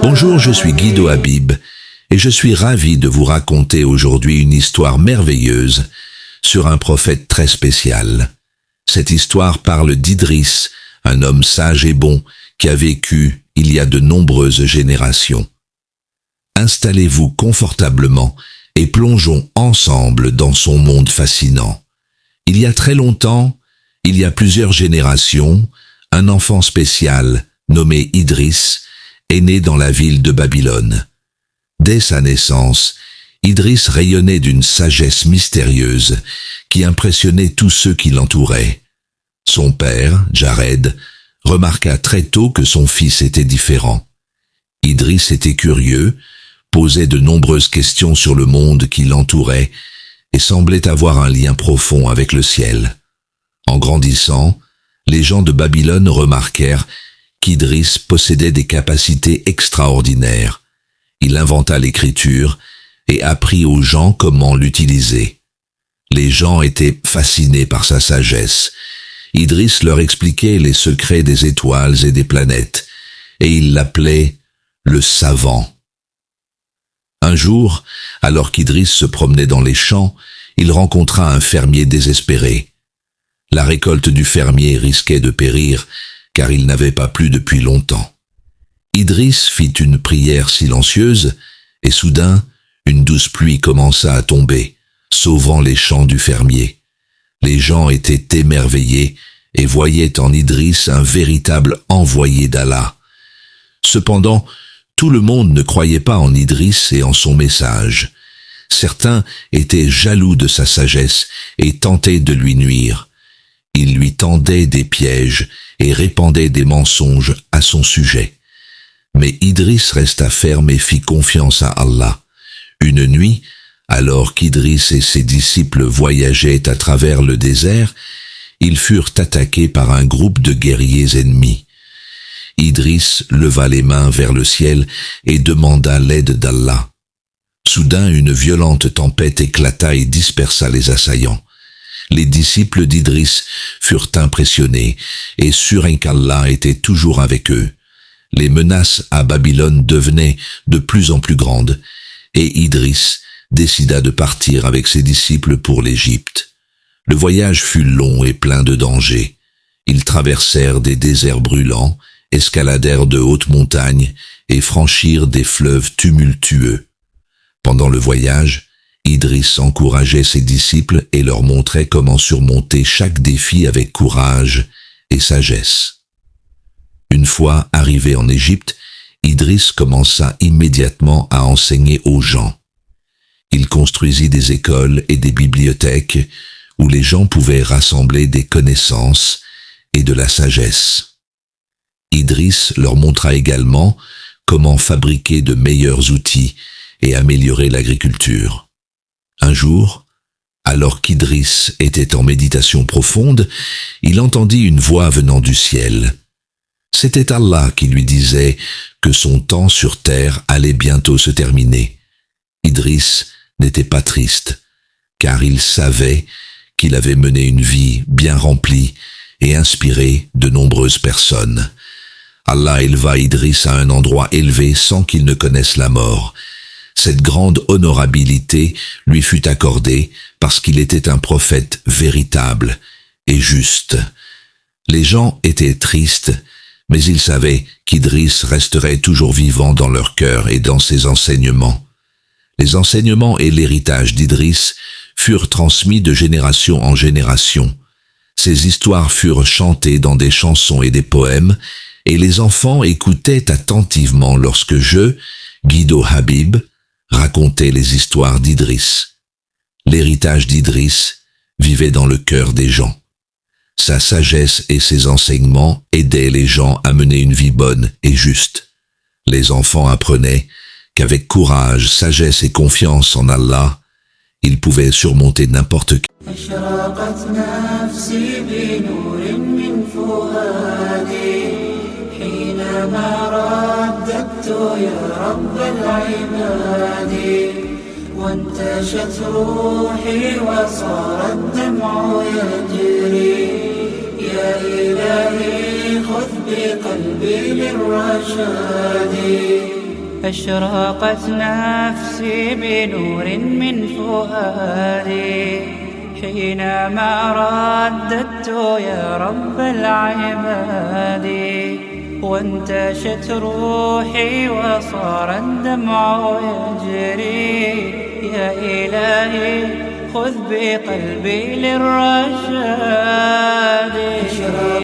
Bonjour, je suis Guido Habib et je suis ravi de vous raconter aujourd'hui une histoire merveilleuse sur un prophète très spécial. Cette histoire parle d'Idriss, un homme sage et bon qui a vécu il y a de nombreuses générations. Installez-vous confortablement et plongeons ensemble dans son monde fascinant. Il y a très longtemps, il y a plusieurs générations, un enfant spécial, nommé Idriss, est né dans la ville de Babylone. Dès sa naissance, Idriss rayonnait d'une sagesse mystérieuse qui impressionnait tous ceux qui l'entouraient. Son père, Jared, remarqua très tôt que son fils était différent. Idriss était curieux, posait de nombreuses questions sur le monde qui l'entourait et semblait avoir un lien profond avec le ciel. En grandissant, les gens de Babylone remarquèrent qu'Idriss possédait des capacités extraordinaires. Il inventa l'écriture et apprit aux gens comment l'utiliser. Les gens étaient fascinés par sa sagesse. Idriss leur expliquait les secrets des étoiles et des planètes, et ils l'appelaient le savant. Un jour, alors qu'Idriss se promenait dans les champs, il rencontra un fermier désespéré. La récolte du fermier risquait de périr, car il n'avait pas plu depuis longtemps. Idriss fit une prière silencieuse, et soudain, une douce pluie commença à tomber, sauvant les champs du fermier. Les gens étaient émerveillés et voyaient en Idriss un véritable envoyé d'Allah. Cependant, tout le monde ne croyait pas en Idriss et en son message. Certains étaient jaloux de sa sagesse et tentaient de lui nuire. Ils lui tendaient des pièges et répandaient des mensonges à son sujet. Mais Idriss resta ferme et fit confiance à Allah. Une nuit, alors qu'Idriss et ses disciples voyageaient à travers le désert, ils furent attaqués par un groupe de guerriers ennemis. Idriss leva les mains vers le ciel et demanda l'aide d'Allah. Soudain, une violente tempête éclata et dispersa les assaillants. Les disciples d'Idriss furent impressionnés et sûrs qu'Allah était toujours avec eux. Les menaces à Babylone devenaient de plus en plus grandes et Idriss décida de partir avec ses disciples pour l'Égypte. Le voyage fut long et plein de dangers. Ils traversèrent des déserts brûlants, escaladèrent de hautes montagnes et franchirent des fleuves tumultueux. Pendant le voyage, Idriss encourageait ses disciples et leur montrait comment surmonter chaque défi avec courage et sagesse. Une fois arrivé en Égypte, Idriss commença immédiatement à enseigner aux gens. Il construisit des écoles et des bibliothèques où les gens pouvaient rassembler des connaissances et de la sagesse. Idriss leur montra également comment fabriquer de meilleurs outils et améliorer l'agriculture. Un jour, alors qu'Idriss était en méditation profonde, il entendit une voix venant du ciel. C'était Allah qui lui disait que son temps sur terre allait bientôt se terminer. Idriss n'était pas triste, car il savait qu'il avait mené une vie bien remplie et inspiré de nombreuses personnes. Allah éleva Idriss à un endroit élevé sans qu'il ne connaisse la mort. Cette grande honorabilité lui fut accordée parce qu'il était un prophète véritable et juste. Les gens étaient tristes, mais ils savaient qu'Idriss resterait toujours vivant dans leur cœur et dans ses enseignements. Les enseignements et l'héritage d'Idriss furent transmis de génération en génération. Ces histoires furent chantées dans des chansons et des poèmes, et les enfants écoutaient attentivement lorsque je, Guido Habib, racontais les histoires d'Idriss. L'héritage d'Idriss vivait dans le cœur des gens. Sa sagesse et ses enseignements aidaient les gens à mener une vie bonne et juste. Les enfants apprenaient qu'avec courage, sagesse et confiance en Allah, ils pouvaient surmonter n'importe quel. وانتشت روحي وصار الدمع يجري يا إلهي خذ بقلبي للرشاد. أشرقت نفسي بنور من فؤادي حينما رددت يا رب العباد. وانتشت روحي وصار الدمع يجري، يا إلهي خذ بقلبي للرشاد.